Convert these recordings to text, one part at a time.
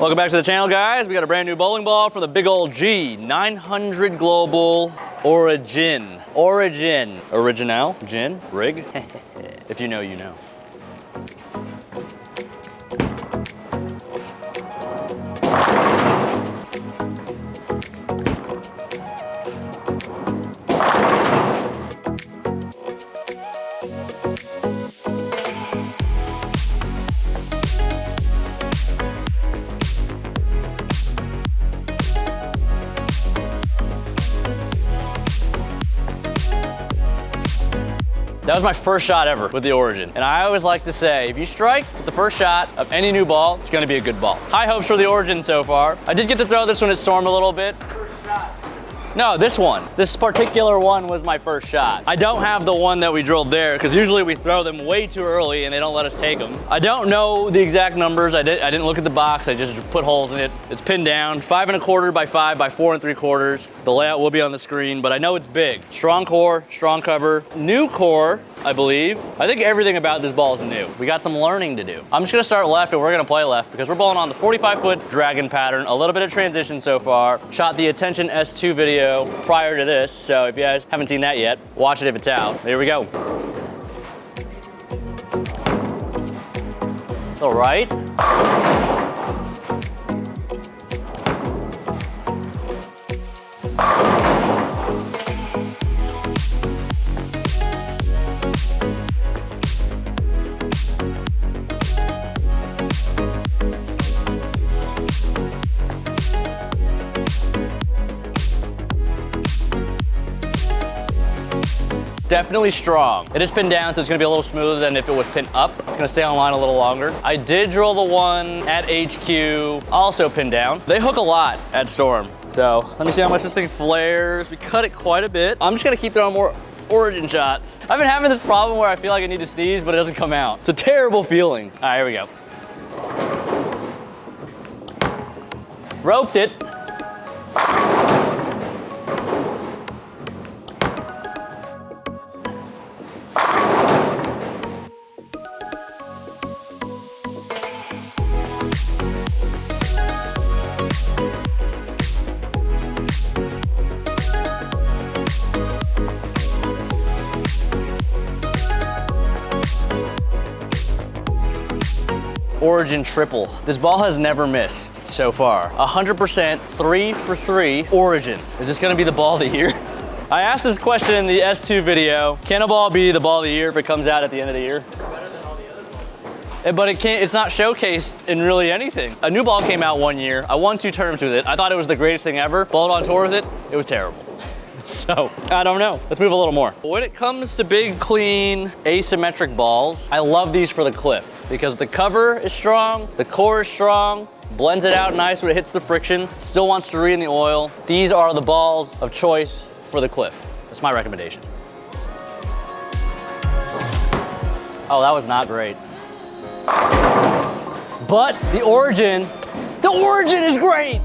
Welcome back to the channel, guys. We got a brand new bowling ball for the big old G 900 Global Origin. Original, gin, rig. If you know, you know. That was my first shot ever with the Origin. And I always like to say, if you strike with the first shot of any new ball, it's gonna be a good ball. High hopes for the Origin so far. I did get to throw this when it stormed a little bit. First shot. No, this one. This particular one was my first shot. I don't have the one that we drilled there because usually we throw them way too early and they don't let us take them. I don't know the exact numbers. I didn't look at the box. I just put holes in it. It's pinned down, 5 1/4 by 5 by 4 3/4. The layout will be on the screen, but I know it's big. Strong core, strong cover, new core, I believe. I think everything about this ball is new. We got some learning to do. I'm just gonna start left and we're gonna play left because we're bowling on the 45-foot dragon pattern, a little bit of transition so far. Shot the Attention S2 video prior to this, so if you guys haven't seen that yet, watch it if it's out. Here we go. All right. Definitely strong. It is pinned down, so it's gonna be a little smoother than if it was pinned up. It's gonna stay on line a little longer. I did drill the one at HQ, also pinned down. They hook a lot at Storm. So let me see how much this thing flares. We cut it quite a bit. I'm just gonna keep throwing more Origin shots. I've been having this problem where I feel like I need to sneeze, but it doesn't come out. It's a terrible feeling. All right, here we go. Roped it. Origin triple. This ball has never missed so far. 100%, 3 for 3 Origin. Is this gonna be the ball of the year? I asked this question in the S2 video. Can a ball be the ball of the year if it comes out at the end of the year? Better than all the other balls. But it's not showcased in really anything. A new ball came out one year. I won 2 tournaments with it. I thought it was the greatest thing ever. Bowled on tour with it, it was terrible. So, I don't know. Let's move a little more. When it comes to big, clean, asymmetric balls, I love these for the cliff because the cover is strong, the core is strong, blends it out nice when it hits the friction, still wants to re in the oil. These are the balls of choice for the cliff. That's my recommendation. Oh, that was not great. But the Origin is great.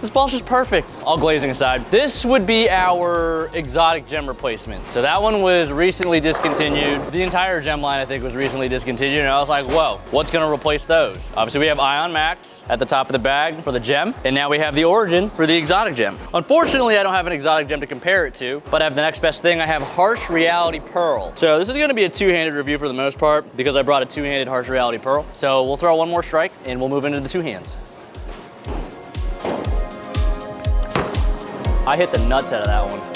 This ball's just perfect. All glazing aside, this would be our exotic gem replacement. So that one was recently discontinued. The entire gem line, I think, was recently discontinued. And I was like, whoa, what's gonna replace those? Obviously, we have Ion Max at the top of the bag for the gem. And now we have the Origin for the exotic gem. Unfortunately, I don't have an exotic gem to compare it to, but I have the next best thing. I have Harsh Reality Pearl. So this is gonna be a two-handed review for the most part because I brought a two-handed Harsh Reality Pearl. So we'll throw one more strike and we'll move into the two hands. I hit the nuts out of that one.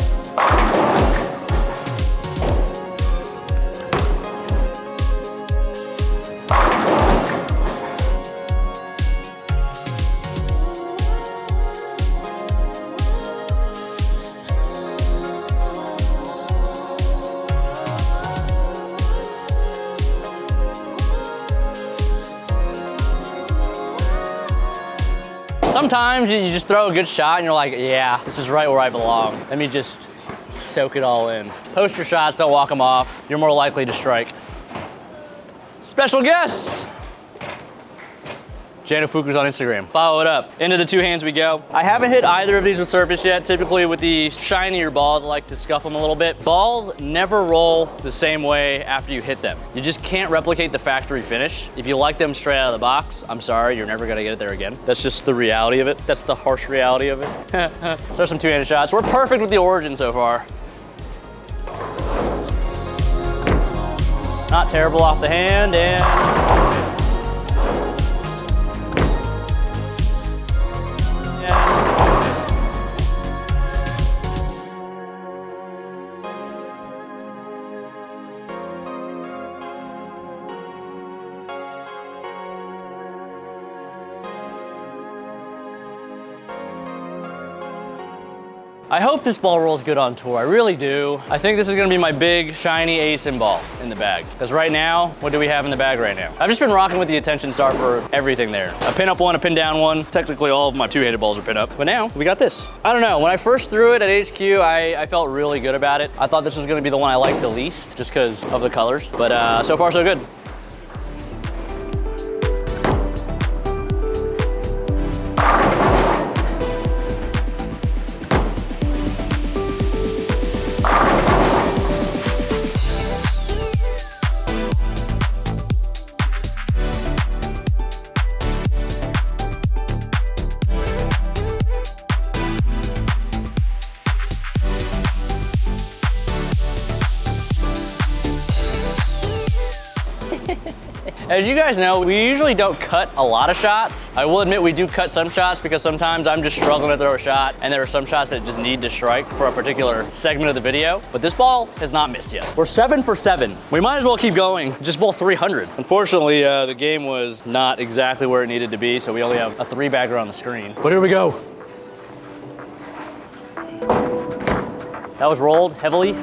Sometimes you just throw a good shot and you're like, yeah, this is right where I belong. Let me just soak it all in. Post your shots, don't walk them off. You're more likely to strike. Special guest. Jano Fuku's on Instagram. Follow it up. Into the two hands we go. I haven't hit either of these with surface yet. Typically with the shinier balls, I like to scuff them a little bit. Balls never roll the same way after you hit them. You just can't replicate the factory finish. If you like them straight out of the box, I'm sorry, you're never gonna get it there again. That's just the reality of it. That's the harsh reality of it. So there's some two-handed shots. We're perfect with the Origin so far. Not terrible off the hand, and I hope this ball rolls good on tour, I really do. I think this is gonna be my big, shiny ASIM ball in the bag. Because right now, what do we have in the bag right now? I've just been rocking with the Attention Star for everything there. A pin up one, a pin down one. Technically all of my two-handed balls are pin up, but now we got this. I don't know, when I first threw it at HQ, I felt really good about it. I thought this was gonna be the one I liked the least, just because of the colors. But so far so good. As you guys know, we usually don't cut a lot of shots. I will admit we do cut some shots because sometimes I'm just struggling to throw a shot and there are some shots that just need to strike for a particular segment of the video. But this ball has not missed yet. We're 7 for 7. We might as well keep going. Just bowl 300. Unfortunately, the game was not exactly where it needed to be, so we only have a 3-bagger on the screen. But here we go. That was rolled heavily.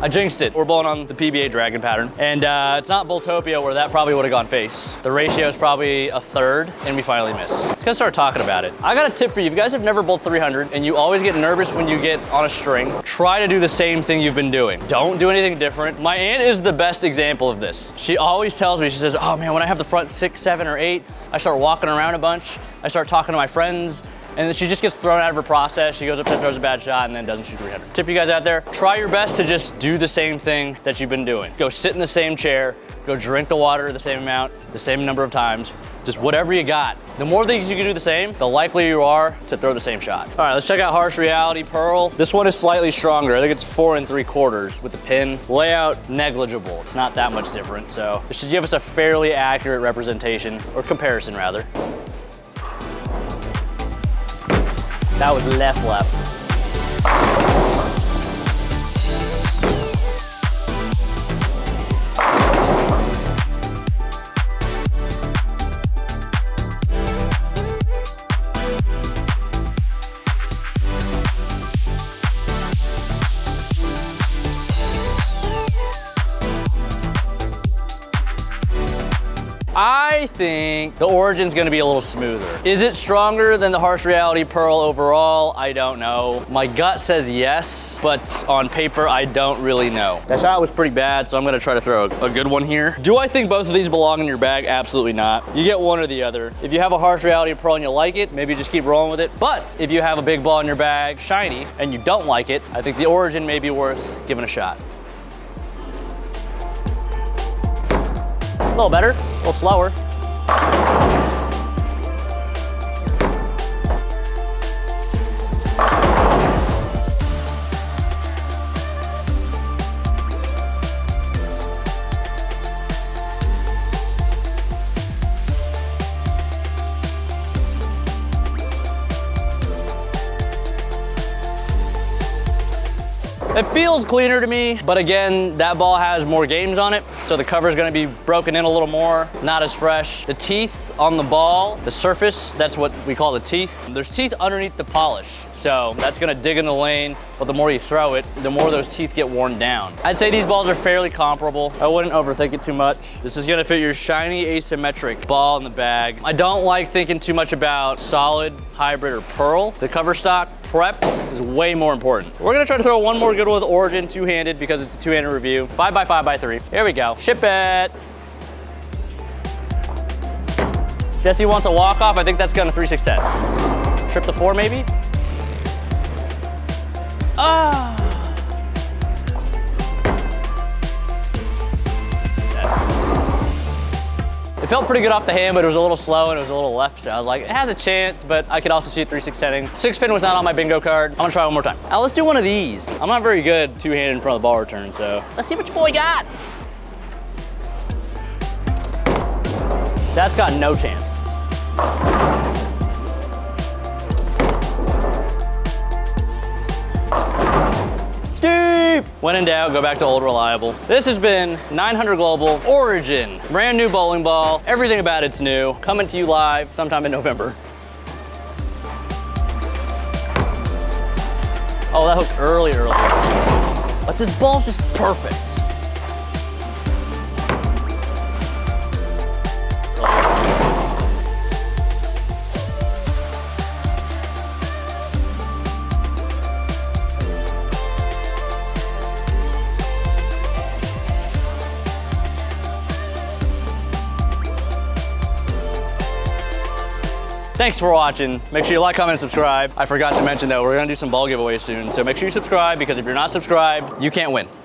I jinxed it. We're bowling on the PBA Dragon pattern. And it's not Boltopia where that probably would have gone face. The ratio is probably a third and we finally missed. Let's gonna start talking about it. I got a tip for you. If you guys have never bowled 300 and you always get nervous when you get on a string, try to do the same thing you've been doing. Don't do anything different. My aunt is the best example of this. She always tells me, she says, oh man, when I have the front 6, 7, or 8, I start walking around a bunch. I start talking to my friends. And then she just gets thrown out of her process. She goes up there, throws a bad shot, and then doesn't shoot 300. Tip you guys out there, try your best to just do the same thing that you've been doing. Go sit in the same chair, go drink the water the same amount, the same number of times, just whatever you got. The more things you can do the same, the likelier you are to throw the same shot. All right, let's check out Harsh Reality Pearl. This one is slightly stronger. I think it's 4 3/4 with the pin. Layout, negligible. It's not that much different, so this should give us a fairly accurate representation, or comparison rather. That was left. I think the Origin's gonna be a little smoother. Is it stronger than the Harsh Reality Pearl overall? I don't know. My gut says yes, but on paper, I don't really know. That shot was pretty bad, so I'm gonna try to throw a good one here. Do I think both of these belong in your bag? Absolutely not. You get one or the other. If you have a Harsh Reality Pearl and you like it, maybe just keep rolling with it. But if you have a big ball in your bag, shiny, and you don't like it, I think the Origin may be worth giving a shot. A little better, a little slower. It feels cleaner to me, but again, that ball has more games on it, so the cover's gonna be broken in a little more, not as fresh. The teeth on the ball, the surface, that's what we call the teeth. There's teeth underneath the polish, so that's gonna dig in the lane. but the more you throw it, the more those teeth get worn down. I'd say these balls are fairly comparable. I wouldn't overthink it too much. This is gonna fit your shiny asymmetric ball in the bag. I don't like thinking too much about solid, hybrid, or pearl. The cover stock prep is way more important. We're gonna try to throw one more good one with Origin two-handed because it's a two-handed review. 5x5x3. Here we go. Ship it. Jesse wants a walk-off. I think that's gonna 3-6-10. Trip the 4 maybe? Ah! It felt pretty good off the hand, but it was a little slow and it was a little left. So I was like, it has a chance, but I could also see it 3-6-10-ing. 6-pin was not on my bingo card. I'm gonna try one more time. Now let's do one of these. I'm not very good two-handed in front of the ball return, so let's see what your boy got. That's got no chance. Steep! When in doubt, go back to old reliable. This has been 900 Global Origin. Brand new bowling ball. Everything about it's new. Coming to you live sometime in November. Oh, that hooked early. But this ball's just perfect. Thanks for watching. Make sure you like, comment, and subscribe. I forgot to mention though, we're gonna do some ball giveaways soon, so make sure you subscribe because if you're not subscribed, you can't win.